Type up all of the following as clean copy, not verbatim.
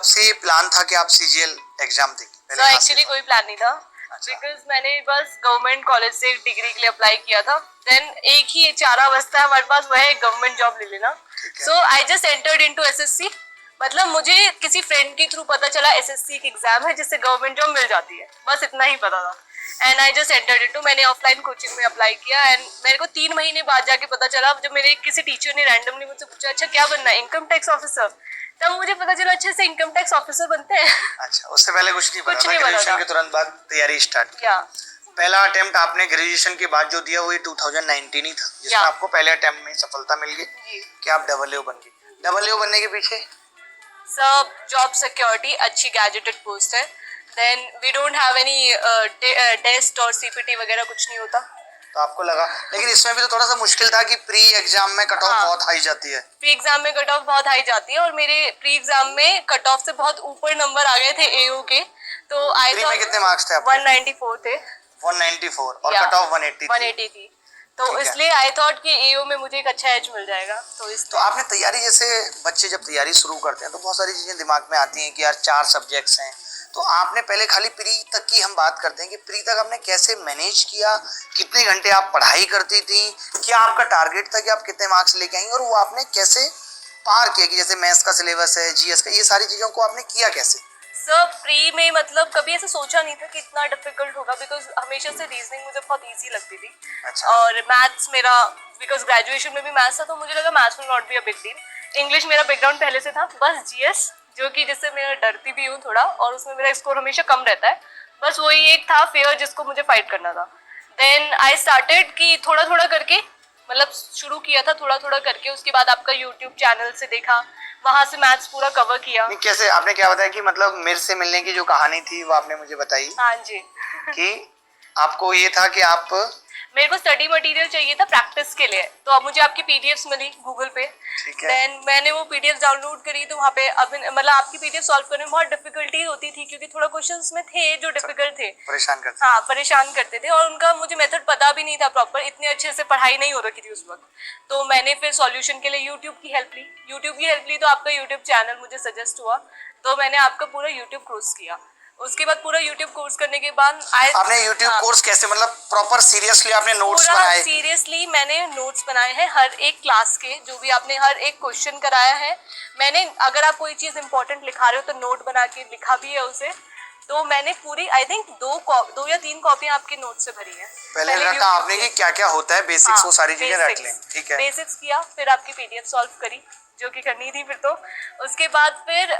से प्लान था कि आप सीजीएल एग्जाम देंगे? सर एक्चुअली कोई प्लान नहीं था, बिकॉज मैंने बस गवर्नमेंट कॉलेज से डिग्री के लिए अप्लाई किया था। देन एक ही चारा बचता है हमारे पास, वह है गवर्नमेंट जॉब ले लेना। So I just entered into SSC. मतलब मुझे किसी फ्रेंड के थ्रू पता चला एसएससी एक एग्जाम है जिससे गवर्नमेंट जॉब मिल जाती है, बस इतना ही पता था। And I just entered into, मैंने ऑफलाइन कोचिंग में अप्लाई किया एंड मेरे को 3 महीने बाद जाके पता चला, जब मेरे किसी टीचर ने रैंडमली मुझसे पूछा अच्छा क्या बनना है, इनकम टैक्स ऑफिसर, तब मुझे पता चला अच्छे से इनकम टैक्स ऑफिसर बनते हैं। अच्छा, उससे पहले कुछ नहीं पता था? नहीं ग्रेजुएशन के तुरंत बाद तैयारी स्टार्ट की? पहला अटेम्प्ट आपने ग्रेजुएशन के बाद जो दिया वो ये 2019 ही था, जिसमें आपको पहले अटेम्प्ट में सफलता मिल गई कि आप डबल बनने गए। डबल बनने के पीछे सब जॉब सिक्योरिटी, अच्छी गैजेटेड पोस्ट है, then we don't have any test और सीपीटी वगैरह कुछ नहीं होता। तो आपको लगा, लेकिन इसमें भी तो थोड़ा सा मुश्किल था कि प्री एग्जाम में कट ऑफ बहुत हाई जाती है। प्री एग्जाम में कट ऑफ बहुत हाई जाती है और मेरे प्री एग्जाम में कट ऑफ से बहुत ऊपर नंबर आ गए थे एयू के। तो आई प्री में कितने मार्क्स थे आपके? 194 थे। 194 और कट ऑफ 180 थी। तो इसलिए आई थॉट कि एयू में मुझे एक अच्छा एज मिल जाएगा। तो आपने तैयारी, जैसे बच्चे जब तैयारी शुरू करते हैं तो बहुत सारी चीजें दिमाग में आती हैं कि यार 4 सब्जेक्ट्स हैं, तो आपने पहले खाली प्री तक की हम बात करते हैं कि प्री तक आपने कैसे मैनेज किया, कितने घंटे आप पढ़ाई करती थी, क्या आपका टारगेट था कि आप कितने मार्क्स लेके आएंगे, और वो आपने कैसे पार किया कि जैसे मैथ्स का सिलेबस है, जीएस का, ये सारी चीजों को आपने किया कैसे? सर प्री में मतलब कभी ऐसा सोचा नहीं था कि इतना डिफिकल्ट होगा, बिकॉज हमेशा से रीजनिंग मुझे बहुत इजी लगती थी। अच्छा। और मैथ्स मेरा, बिकॉज ग्रेजुएशन में भी मैथ्स था तो मुझे लगा maths will not be a big deal. English मेरा बैकग्राउंड पहले से था, बस जीएस जो कि जिससे मैं डरती भी हूँ थोड़ा और उसमें मेरा स्कोर हमेशा कम रहता है, बस वही एक था फेयर जिसको मुझे फाइट करना था। देन आई स्टार्टेड कि थोड़ा थोड़ा करके, मतलब शुरू किया था थोड़ा थोड़ा करके, उसके बाद आपका यूट्यूब चैनल से देखा, वहां से मैथ्स पूरा कवर किया। कैसे आपने क्या बताया कि मतलब मेरे से मिलने की जो कहानी थी वो आपने मुझे बताई? हाँ जी। कि आपको ये था कि आप, मेरे को स्टडी मटेरियल चाहिए था प्रैक्टिस के लिए, तो अब मुझे आपकी पीडीएफ्स मिली गूगल पे। देन मैंने वो पीडीएफ डाउनलोड करी, तो वहाँ पे अब मतलब आपकी पीडीएफ सॉल्व करने में बहुत डिफिकल्टी होती थी क्योंकि थोड़ा क्वेश्चंस में थे जो डिफिकल्ट थे, परेशान करते थे और उनका मुझे मेथड पता भी नहीं था प्रॉपर, इतने अच्छे से पढ़ाई नहीं हो रखी थी उस वक्त। तो मैंने फिर सॉल्यूशन के लिए यूट्यूब की हेल्प ली। तो आपका यूट्यूब चैनल मुझे सजेस्ट हुआ, तो मैंने आपका पूरा यूट्यूब कोर्स किया। उसके बाद पूरा YouTube कोर्स करने के बाद आपने YouTube कोर्स कैसे, मतलब प्रॉपर सीरियसली आपने नोट्स बनाए? सीरियसली मैंने नोट्स बनाए हैं हर एक क्लास के, जो भी आपने हर एक क्वेश्चन कराया है मैंने। अगर आप कोई चीज इंपॉर्टेंट लिखा रहे हो तो नोट बना के लिखा भी है उसे। तो मैंने पूरी आई थिंक 2 या 3 कॉपियां आपके नोट से भरी है। पहले रखा आपने कि क्या क्या होता है बेसिक्स, वो सारी चीजें रख लें। ठीक है, बेसिक्स किया, फिर आपकी पीडीएफ सॉल्व करी जो कि करनी थी फिर। तो उसके बाद फिर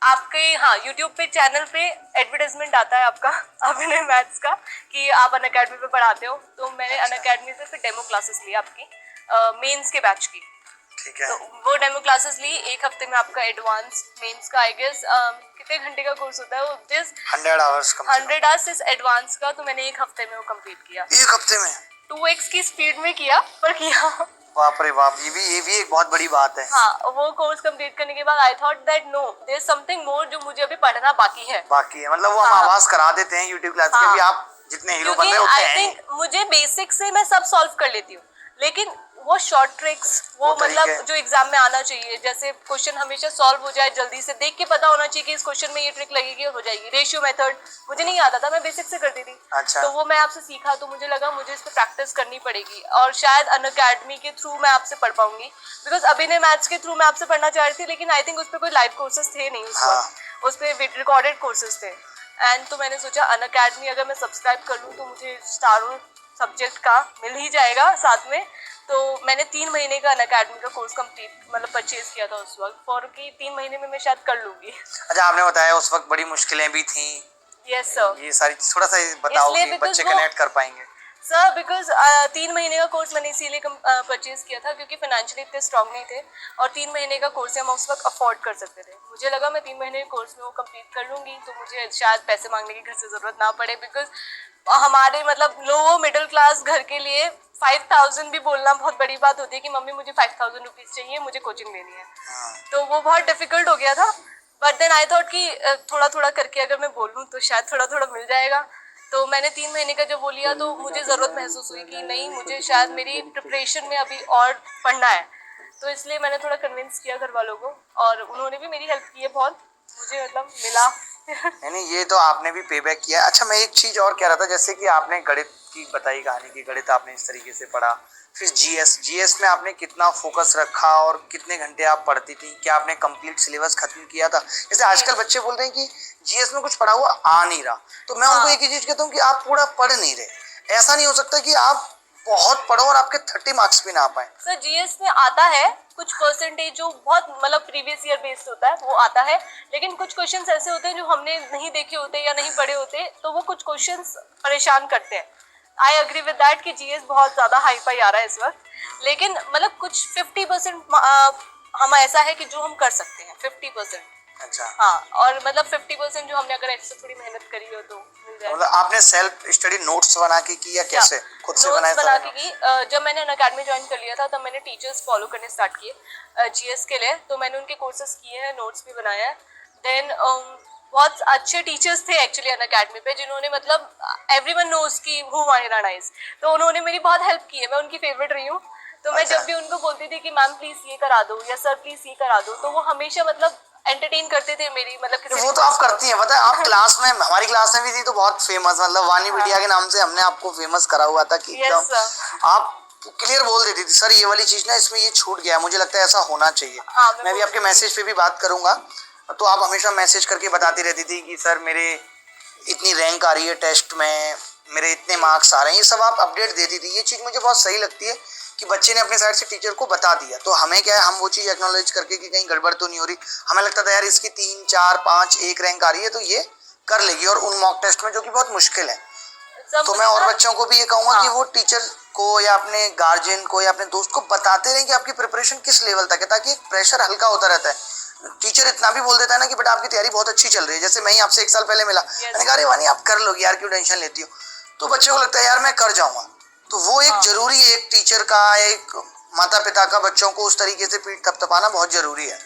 आपके यूट्यूब पे चैनल पे एडवर्टाइजमेंट आता है आपका अपने मैथ्स का कि आप अनअकैडमी पे पढ़ाते हो, तो मैंने अनअकैडमी से फिर डेमो क्लासेस ली आपकी मेंस के बैच की। ठीक है। तो वो डेमो क्लासेस ली, एक हफ्ते में आपका एडवांस मेंस का आई गेस कितने घंटे का कोर्स होता है वो, जिस 100 आवर्स इस एडवांस का, तो मैंने 1 हफ्ते में वो कंप्लीट किया। 1 हफ्ते में 2x की स्पीड में किया, पर किया। बाप रे बाप, ये भी एक बहुत बड़ी बात है। हाँ, वो कोर्स कंप्लीट करने के बाद I thought that no there is something more जो मुझे अभी पढ़ना बाकी है। मतलब वो हम आवाज करा देते हैं यूट्यूब क्लास के भी, आप जितने हीरो बन रहे हो उतने हैं। आई थिंक मुझे बेसिक से मैं सब सॉल्व कर लेती हूँ, लेकिन वो शॉर्ट ट्रिक्स, वो मतलब जो एग्जाम में आना चाहिए, जैसे क्वेश्चन हमेशा सॉल्व हो जाए जल्दी से, देख के पता होना चाहिए कि इस क्वेश्चन में ये ट्रिक लगेगी और हो जाएगी। रेशियो मेथड मुझे नहीं आता था, मैं बेसिक से करती थी। अच्छा। तो वो मैं आपसे सीखा, तो मुझे लगा मुझे इस पर प्रैक्टिस करनी पड़ेगी और शायद अनअकैडमी के थ्रू मैं आपसे पढ़ पाऊंगी, बिकॉज अभिनय मैथ्स के थ्रू मैं आपसे पढ़ना चाह रही थी, लेकिन आई थिंक उस पर कोई लाइव कोर्सेज थे नहीं उस वक्त, उस पर रिकॉर्डेड कोर्सेज थे। एंड तो मैंने सोचा अनअकैडमी अगर मैं सब्सक्राइब कर लूँ तो मुझे चारों सब्जेक्ट का मिल ही जाएगा साथ में। तो मैंने 3 महीने का अनअकैडमी का कोर्स कंप्लीट मतलब परचेज किया था उस वक्त, फॉर कि 3 महीने में मैं शायद कर लूंगी। अच्छा, आपने बताया उस वक्त बड़ी मुश्किलें भी थी। Yes sir. ये सारी थोड़ा सा बताओ कि बच्चे कनेक्ट कर पाएंगे। सर बिकॉज 3 महीने का कोर्स मैंने इसीलिए परचेज किया था क्योंकि फाइनेंशियली इतने स्ट्रॉन्ग नहीं थे और 3 महीने का कोर्स हम उस वक्त अफोर्ड कर सकते थे। मुझे लगा मैं 3 महीने के कोर्स में वो कंप्लीट कर लूँगी तो मुझे शायद पैसे मांगने की घर से ज़रूरत ना पड़े, बिकॉज हमारे मतलब लो मिडिल क्लास घर के लिए 5000 भी बोलना बहुत बड़ी बात होती है कि मम्मी मुझे 5000 रुपीज़ चाहिए, मुझे कोचिंग लेनी है। तो वो बहुत डिफिकल्ट हो गया था, बट देन आई थॉट कि थोड़ा थोड़ा करके अगर मैं बोलूँ तो शायद थोड़ा थोड़ा मिल जाएगा। तो मैंने 3 महीने का जब वो लिया तो मुझे ज़रूरत महसूस हुई कि नहीं, मुझे शायद मेरी प्रिपरेशन में अभी और पढ़ना है, तो इसलिए मैंने थोड़ा कन्विंस किया घर वालों को और उन्होंने भी मेरी हेल्प की है बहुत। मुझे मतलब मिला। नहीं ये तो आपने भी पे बैक किया। अच्छा मैं एक चीज और कह रहा था, जैसे कि आपने गणित की बताई कहानी की गणित आपने इस तरीके से पढ़ा, फिर जीएस में आपने कितना फोकस रखा और कितने घंटे आप पढ़ती थी, क्या आपने कंप्लीट सिलेबस खत्म किया था? जैसे आजकल बच्चे बोल रहे हैं कि जीएस में कुछ पढ़ा हुआ आ नहीं रहा, तो मैं उनको एक ही चीज कहता हूँ कि आप पूरा पढ़ नहीं रहे। ऐसा नहीं हो सकता कि आप बहुत पढ़ो और आपके 30 मार्क्स भी ना आ पाए। सर जीएस में आता है कुछ परसेंटेज जो बहुत मतलब प्रीवियस ईयर बेस्ड होता है वो आता है, लेकिन कुछ क्वेश्चंस ऐसे होते हैं जो हमने नहीं देखे होते या नहीं पढ़े होते, तो वो कुछ क्वेश्चंस परेशान करते हैं। आई अग्री विद दैट कि जीएस बहुत ज़्यादा हाई फाई आ रहा है इस वक्त, लेकिन मतलब कुछ 50% हम ऐसा है कि जो हम कर सकते हैं 50%। अच्छा हाँ, और मतलब 50% जो हमने अगर एक्स्ट्रा थोड़ी मेहनत करी हो तो मिल जाए। मतलब आपने सेल्फ स्टडी नोट्स बना के की या कैसे खुद से बनाए? बना के की। जब मैंने अनअकैडमी ज्वाइन कर लिया था तब मैंने टीचर्स फॉलो करने स्टार्ट किए जीएस के लिए, तो मैंने उनके कोर्सेज किए हैं, नोट्स भी बनाए हैं। देन बहुत अच्छे टीचर्स थे एक्चुअली अनअकैडमी पे, जिन्होंने मतलब एवरीवन नोज की हु माहिरा नाइस, तो उन्होंने मेरी बहुत हेल्प की है, मैं उनकी फेवरेट रही हूँ। तो मैं जब भी उनको बोलती थी कि मैम प्लीज ये करा दो या सर प्लीज ये करा दो, तो वो हमेशा मतलब एंटरटेन करते थे मेरी मतलब किसी वो तो आप करती हैं, पता है आप क्लास में हमारी क्लास में भी थी तो बहुत फेमस, मतलब वानी बिटिया के नाम से हमने आपको फेमस करा हुआ था कि एकदम आप क्लियर बोल देती थी सर ये वाली चीज ना इसमें ये छूट गया है, मुझे लगता है ऐसा होना चाहिए। मैं भी आपके मैसेज पे भी बात करूंगा, तो आप हमेशा मैसेज करके बताती रहती थी कि सर मेरे इतनी रैंक आ रही है टेस्ट में, मेरे इतने मार्क्स आ रहे हैं, ये सब आप अपडेट देती थी। ये चीज़ मुझे बहुत सही लगती है कि बच्चे ने अपने साइड से टीचर को बता दिया, तो हमें क्या है हम वो चीज़ एक्नॉलेज करके कि कहीं गड़बड़ तो नहीं हो रही। हमें लगता था यार इसकी 3, 4, 5 एक रैंक आ रही है तो ये कर लेगी, और उन मॉक टेस्ट में जो कि बहुत मुश्किल है। तो मैं और बच्चों को भी ये कहूँगा कि वो टीचर को या अपने गार्जियन को या अपने दोस्त को बताते रहें कि आपकी प्रिपरेशन किस लेवल तक है, ताकि एक प्रेशर हल्का होता रहता है। टीचर इतना भी बोल देता है ना कि बेटा आपकी तैयारी बहुत अच्छी चल रही है, जैसे मैं ही आपसे 1 साल पहले मिला, मैंने कहा अरे वानी आप कर लोगी यार, क्यों टेंशन लेती हो, तो बच्चे को लगता है यार मैं कर जाऊंगा। तो वो एक जरूरी है, एक टीचर का, एक माता पिता का बच्चों को उस तरीके से पीठ थपथपाना बहुत जरूरी है।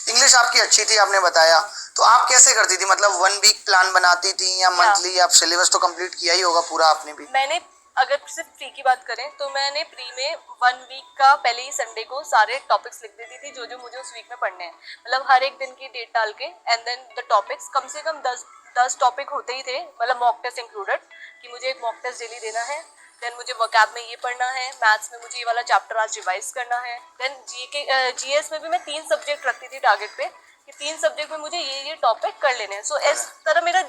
इंग्लिश आपकी अच्छी थी आपने बताया, तो आप कैसे करती थी, मतलब 1 वीक प्लान बनाती थी या मंथली? आप सिलेबस तो कंप्लीट किया ही होगा पूरा आपने भी। मैंने अगर सिर्फ प्री की बात करें तो मैंने प्री में 1 वीक का पहले ही संडे को सारे टॉपिक्स लिख देती थी जो जो मुझे उस वीक में पढ़ने हैं, मतलब हर एक दिन की डेट डाल के, एंड देन द टॉपिक्स कम से कम 10 टॉपिक होते ही थे, मतलब मॉक टेस्ट इंक्लूडेड, कि मुझे एक मॉक टेस्ट डेली देना है, देन मुझे वोकैब में ये पढ़ना है, मैथ्स में मुझे ये वाला चैप्टर आज रिवाइज करना है, देन जीएस में भी मैं 3 सब्जेक्ट रखती थी टारगेट पे कि 3 सब्जेक्ट में मुझे ये टॉपिक कर लेने हैं। सो इस तरह मेरा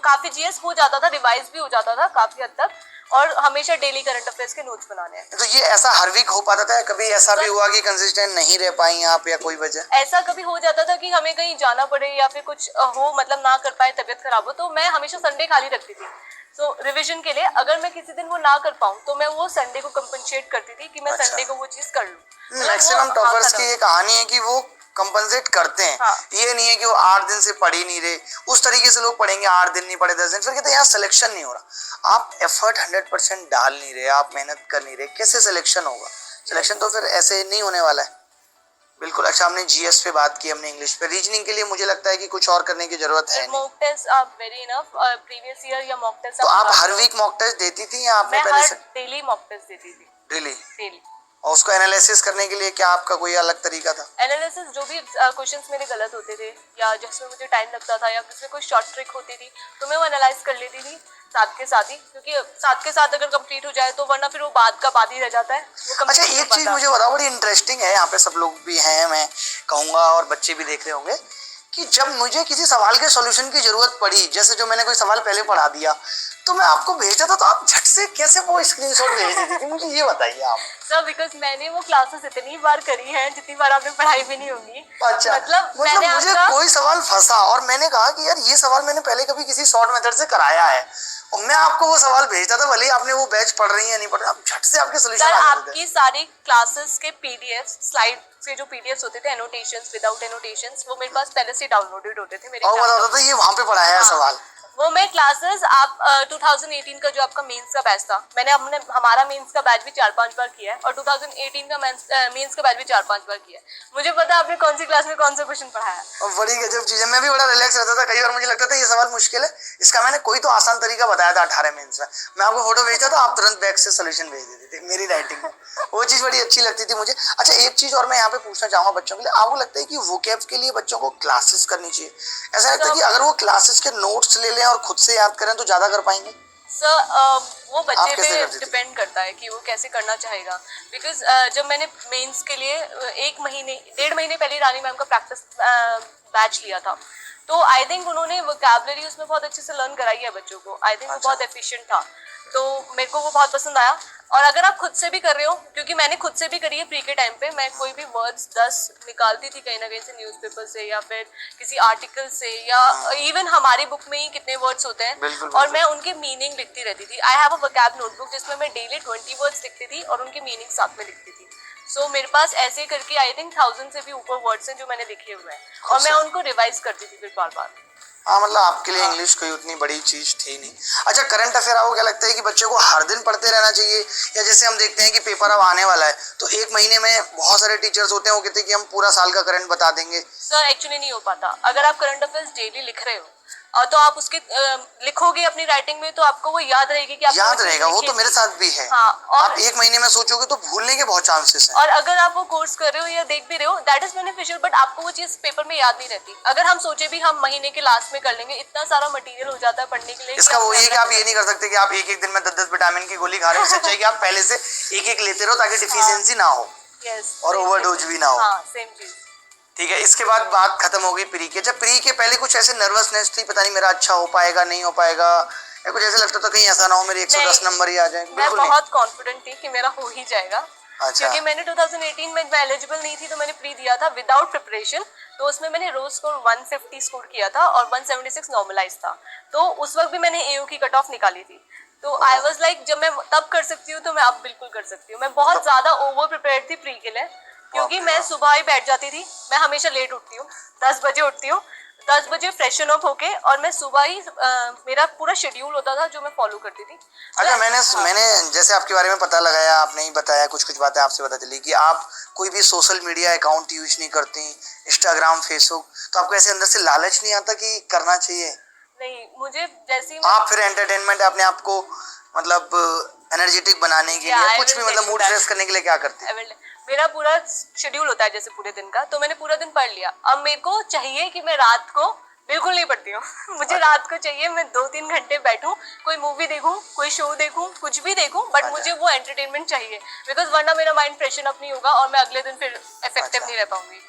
काफ़ी जीएस हो जाता था, रिवाइज भी हो जाता था काफ़ी हद तक, और हमेशा डेली करंट अफेयर्स के नोट्स बनाने हैं। तो ये ऐसा हर वीक हो पाता था, कभी ऐसा भी हुआ कि कंसिस्टेंट नहीं रह पाई आप या कोई वजह? ऐसा कभी हो जाता था कि हमें कहीं जाना पड़े या फिर कुछ हो, मतलब ना कर पाए, तबीयत खराब हो, तो मैं हमेशा संडे खाली रखती थी सो रिवीजन के लिए। अगर मैं किसी दिन वो ना कर पाऊँ तो मैं वो संडे को कंपनसेट करती थी कि मैं संडे को वो चीज़ कर लूँ। मैक्सिमम टॉपर्स की ये कहानी है कि वो कंपनसेट करते हैं। ये नहीं है कि वो 8 दिन से पढ़ ही नहीं रहे, उस तरीके से लोग पढ़ेंगे 8 दिन नहीं पढ़े 10 दिन, फिर कहते हैं यार सिलेक्शन नहीं हो रहा। आप एफर्ट 100% डाल नहीं रहे, आप मेहनत कर नहीं रहे, कैसे सिलेक्शन होगा? सिलेक्शन तो फिर ऐसे नहीं होने वाला है। बिल्कुल। अच्छा हमने जीएस पे बात की, हमने इंग्लिश पे, रीजनिंग के लिए मुझे लगता है कि कुछ और करने की जरूरत है नहीं। मॉक टेस्ट आप वेरी इनफ, प्रीवियस ईयर या मॉक टेस्ट तो आप हर वीक मॉक टेस्ट देती थी या आपने पहले से? डेली मॉक टेस्ट देती थी। डेली। और उसको एनालिसिस करने के लिए क्या आपका कोई अलग तरीका था? एनालिसिस जो भी क्वेश्चंस मेरे गलत होते थे या जिसमें मुझे टाइम लगता था या किसी कोई शॉर्ट ट्रिक होती थी तो मैं वो एनालाइज कर लेती थी साथ के साथ ही, क्योंकि साथ के साथ अगर कंप्लीट हो जाए तो वरना फिर वो बाद का बाद ही रह जाता है। अच्छा एक चीज मुझे बताओ, बड़ी इंटरेस्टिंग है, यहाँ पे सब लोग भी हैं, मैं कहूँगा और बच्चे भी देख रहे होंगे, कि जब मुझे किसी सवाल के सॉल्यूशन की जरूरत पड़ी, जैसे जो मैंने कोई सवाल पहले पढ़ा दिया तो मैं आपको भेजा था, तो आप झट से कैसे वो स्क्रीनशॉट भेज देती थी, मुझे ये बताइए आप। सर बिकॉज मैंने वो क्लासेस इतनी बार करी हैं जितनी बार आपने पढ़ाई भी नहीं होगी। अच्छा मतलब मुझे कोई सवाल फंसा और मैंने कहा कि यार ये सवाल मैंने पहले कभी किसी शॉर्ट मेथड से कराया है, और मैं आपको वो सवाल भेजता था, भले ही आपने वो बैच पढ़ रही है नहीं पढ़ रही, आप झट से आपके सोल्यूशन आ जाते थे। आपकी सारी क्लासेस के पीडीएफ स्लाइड से जो पीडीएफ होते थे, एनोटेशंस विदाउट एनोटेशंस, वो मेरे पास पहले से डाउनलोडेड होते थे मेरे। और बताता था ये वहाँ पे पढ़ाया है सवाल। वो मैं क्लासेस आप 2018 का जो आपका मेंस का बैच था, मैंने हमारा मेंस का बैच भी 4-5 बार किया है और 2018 का मेंस का बैच भी 4-5 बार किया है। मुझे पता है आपने कौन सी क्लास में कौन सा क्वेश्चन पढ़ाया है। और बड़ी गजब चीज है, मैं भी बड़ा रिलैक्स रहता था, कई बार मुझे लगता था ये सवाल मुश्किल है, इसका मैंने कोई तो आसान तरीका बताया था 18 मेंस में, मैं आपको फोटो भेजता था, आप तुरंत बैक से सोल्यूशन भेज देते थे मेरी राइटिंग में, वो चीज बड़ी अच्छी लगती थी मुझे। अच्छा एक चीज और मैं यहाँ पे पूछना चाहूंगा बच्चों के लिए, आपको लगता है कि वोकैब के लिए बच्चों को क्लासेस करनी चाहिए? ऐसा लगता है कि अगर वो क्लासेस के नोट्स ले लें और खुद से याद करें तो ज्यादा कर पाएंगे? सर वो बच्चे आप कैसे पे करती थी? डिपेंड करता है कि वो कैसे करना चाहेगा। बिकॉज जब मैंने मेंस के लिए 1-1.5 महीने पहले रानी मैम का प्रैक्टिस बैच लिया था, तो आई थिंक उन्होंने वोकैबुलरी उसमें बहुत अच्छे से लर्न कराई है बच्चों को। आई थिंक वो अच्छा। बहुत एफिशिएंट था, तो मेरे को वो बहुत पसंद आया। और अगर आप खुद से भी कर रहे हो, क्योंकि मैंने खुद से भी करी है प्री के टाइम पे, मैं कोई भी वर्ड्स 10 निकालती थी कहीं ना कहीं से, न्यूज़पेपर से या फिर किसी आर्टिकल से, या इवन हमारी बुक में ही कितने वर्ड्स होते हैं, बिल्कुल, और बिल्कुल। मैं उनके मीनिंग लिखती रहती थी। I have a vocab notebook जिसमें मैं डेली 20 वर्ड्स लिखती थी और उनके मीनिंग साथ में लिखती थी। सो मेरे पास ऐसे करके आई थिंक 1000 से भी ऊपर वर्ड्स हैं जो मैंने लिखे हुए हैं, और मैं उनको रिवाइज करती थी फिर बार बार। हाँ मतलब आपके लिए इंग्लिश कोई उतनी बड़ी चीज थी नहीं। अच्छा करंट अफेयर आपको क्या लगता है कि बच्चे को हर दिन पढ़ते रहना चाहिए, या जैसे हम देखते हैं कि पेपर अब आने वाला है तो एक महीने में बहुत सारे टीचर्स होते हैं वो कहते हैं कि हम पूरा साल का करंट बता देंगे? सर एक्चुअली नहीं हो पाता। अगर आप करंट अफेयर्स डेली लिख रहे हो तो आप उसके लिखोगे अपनी राइटिंग में, तो आपको वो याद रहेगी कि आपने याद वो चीज़ रहेगा, वो लिखी तो थी। मेरे साथ भी है। हाँ, और आप एक महीने में सोचोगे तो भूलने के बहुत चांसेस हैं। और अगर आप वो कोर्स कर रहे हो या देख भी रहे हो, दैट इज बेनिफिशियल, बट आपको वो चीज पेपर में याद नहीं रहती। अगर हम सोचे भी हम महीने के लास्ट में कर लेंगे, इतना सारा मटेरियल हो जाता है पढ़ने के लिए कि इसका हम वो ये कि याद आप ये नहीं कर सकते कि आप एक एक दिन में 10-10 विटामिन की गोली खा रहे हो, इससे अच्छा है कि आप पहले से एक एक लेते रहो ताकि डिफिशियंसी ना हो यस और ओवरडोज भी ना हो। हाँ, सेम चीज। ठीक है, इसके बाद बात खत्म हो गई प्री के। जब प्री के पहले कुछ ऐसे नर्वसनेस थी, पता नहीं मेरा अच्छा हो पाएगा नहीं हो पाएगा, या कुछ ऐसे लगता था कहीं ऐसा ना हो मेरे 110 नंबर ही आ जाए? मैं बिल्कुल नहीं। बहुत कॉन्फिडेंट थी कि मेरा हो ही जाएगा। अच्छा। क्योंकि मैंने 2018 में मैं एलिजिबल नहीं थी, तो मैंने प्री दिया था विदाउट प्रिपरेशन, तो उसमें मैंने रोज स्कोर 150 स्कोर किया था और 176 नॉर्मलाइज था। तो उस वक्त भी मैंने एओ की कट ऑफ निकाली थी। तो आई वाज लाइक जब मैं तब कर सकती हूँ तो मैं अब बिल्कुल कर सकती हूँ। मैं बहुत ज्यादा ओवर प्रिपेयर्ड थी प्री के लिए, क्योंकि मैं सुबह ही बैठ जाती थी। मैं हमेशा लेट उठती हूँ, 10 बजे उठती हूँ, 10 बजे फ्रेशन अप होके, और मैं सुबह ही मेरा पूरा शेड्यूल होता था जो मैं फॉलो करती थी। अच्छा हाँ। मैंने जैसे आपके बारे में पता लगाया, आपने ही बताया, कुछ कुछ बातें आपसे पता चली कि आप कोई भी सोशल मीडिया अकाउंट यूज नहीं करती, इंस्टाग्राम फेसबुक, तो आपको ऐसे अंदर से लालच नहीं आता कि करना चाहिए? नहीं, मुझे जैसी आप फिर एंटरटेनमेंट अपने आप को मतलब एनर्जेटिक बनाने के Yeah, लिए I कुछ will भी tell मतलब you मूड that. फ्रेश करने के लिए क्या करते हैं? मेरा पूरा शेड्यूल होता है जैसे पूरे दिन का, तो मैंने पूरा दिन पढ़ लिया। अब मेरे को चाहिए कि मैं रात को बिल्कुल नहीं पढ़ती हूँ मुझे रात को चाहिए मैं 2-3 घंटे बैठूं, कोई मूवी देखूं, कोई शो देखूं, कुछ भी देखूं, बट मुझे वो एंटरटेनमेंट चाहिए। बिकॉज वरना मेरा माइंड फ्रेशन अप नहीं होगा और मैं अगले दिन फिर इफेक्टिव नहीं रह पाऊंगी।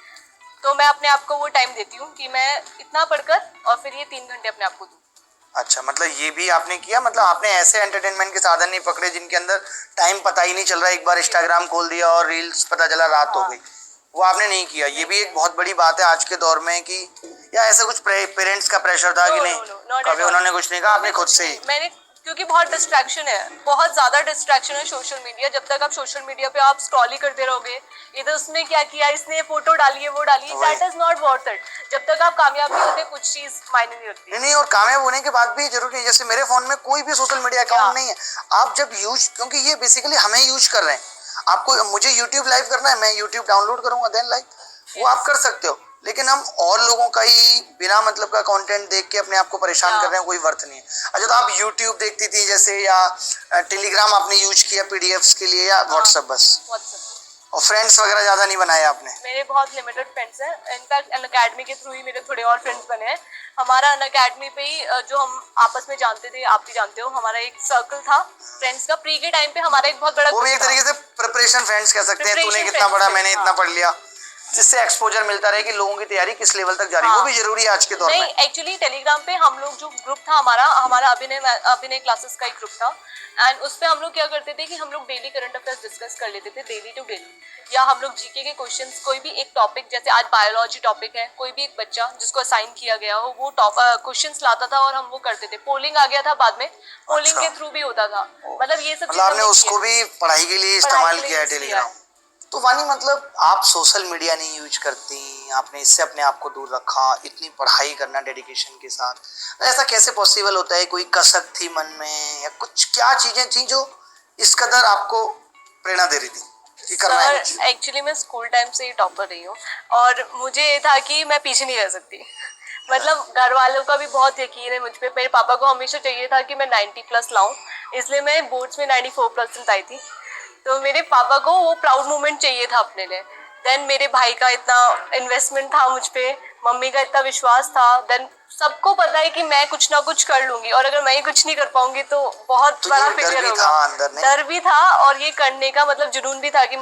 तो मैं अपने आप को वो टाइम देती हूँ कि मैं इतना पढ़कर और फिर ये 3 घंटे अपने आप को दूँ। अच्छा मतलब ये भी आपने किया, मतलब आपने ऐसे एंटरटेनमेंट के साधन नहीं पकड़े जिनके अंदर टाइम पता ही नहीं चल रहा, एक बार इंस्टाग्राम खोल दिया और रील्स पता चला रात हो गई, वो आपने नहीं किया। ये भी एक बहुत बड़ी बात है आज के दौर में कि, या ऐसा कुछ पेरेंट्स का प्रेशर था कि नहीं कभी उन्होंने कुछ नहीं कहा, आपने खुद से ही? मैंने, क्योंकि बहुत डिस्ट्रैक्शन है, बहुत ज्यादा डिस्ट्रैक्शन है सोशल मीडिया। जब तक आप सोशल मीडिया पे आप स्क्रॉल ही करते रहोगे, इधर उसने क्या किया, इसने फोटो डाली है, वो डाली है, that is not worth it. जब तक आप कामयाब नहीं होते कुछ चीज मायने नहीं रखती। नहीं, और कामयाब होने के बाद भी जरूरी नहीं, जैसे मेरे फोन में कोई भी सोशल मीडिया अकाउंट नहीं है। आप जब यूज, क्योंकि ये बेसिकली हमें यूज कर रहे हैं, आपको मुझे यूट्यूब लाइव करना है, मैं यूट्यूब डाउनलोड करूंगा देन लाइव, वो आप कर सकते हो, लेकिन हम और लोगों का ही बिना मतलब का कंटेंट देख के अपने आप को परेशान कर रहे हैं, कोई वर्थ नहीं है। अच्छा तो आप यूट्यूब देखती थी जैसे, या टेलीग्राम आपने यूज किया पीडीएफ्स के लिए, या व्हाट्सएप बस? व्हाट्सएप। और फ्रेंड्स वगैरह ज्यादा नहीं बनाए आपने? मेरे बहुत लिमिटेड फ्रेंड्स हैं। इनफैक्ट अन अकेडमी के थ्रू ही मेरे थोड़े और फ्रेंड्स बने हैं। हमारा अन अकेडमी पे ही जो हम आपस में जानते थे, आप भी जानते हो, हमारा एक सर्कल था फ्रेंड्स का। प्री के टाइम पे हमारा एक बहुत बड़ा वो भी एक group था। तरीके से प्रिपरेशन फ्रेंड्स कह सकते हैं, तूने Preparation कितना पढ़ा friends, मैंने इतना हाँ। पढ़ लिया, जिससे एक्सपोजर मिलता रहे कि लोगों की तैयारी किस लेवल तक जा रही है, हाँ। वो भी जरूरी है आज के दौर नहीं, में। एक्चुअली टेलीग्राम पे हम लोग जो ग्रुप था हमारा अभिनय क्लासेस का एक ग्रुप था, एंड उस पे हम लोग क्या करते थे कि हम लोग डेली करंट अफेयर्स डिस्कस कर लेते थे, डेली टू डेली, या हम लोग जीके के क्वेश्चंस, कोई भी एक टॉपिक, जैसे आज बायोलॉजी टॉपिक है, कोई भी एक बच्चा जिसको असाइन किया गया हो वो क्वेश्चंस लाता था और हम वो करते थे। पोलिंग आ गया था बाद में, पोलिंग अच्छा। के थ्रू भी होता था। मतलब ये सब मतलब आपने हमने उसको किया। भी पढ़ाई के लिए पढ़ाई इस्तेमाल के लिए किया है use किया टेलीग्राम? है। तो वानी मतलब आप सोशल मीडिया नहीं यूज करती, आपने इससे अपने आप को दूर रखा, इतनी पढ़ाई करना डेडिकेशन के साथ, ऐसा कैसे पॉसिबल होता है? कोई कसक थी मन में या कुछ, क्या चीजें थी जो इस कदर आपको प्रेरणा दे रही थी कि करना है कुछ? सर एक्चुअली मैं स्कूल टाइम से ही टॉपर रही हूँ और मुझे ये था कि मैं पीछे नहीं रह सकती। मतलब घर वालों का भी बहुत यकीन है मुझ पे। मेरे पापा को हमेशा चाहिए था कि मैं 90+ लाऊं, इसलिए मैं बोर्ड्स में 94% आई थी। तो मेरे पापा को वो प्राउड मोमेंट चाहिए था अपने लिए। देन मेरे भाई का इतना इन्वेस्टमेंट था मुझ पे, मम्मी का इतना विश्वास था। देन सबको पता है कि मैं कुछ ना कुछ कर लूंगी और अगर मैं ही कुछ नहीं कर पाऊंगी तो बहुत तो बड़ा ये डर फेलियर भी होगा। था अंदर नहीं? डर भी था और ये करने का मतलब जुनून भी था कि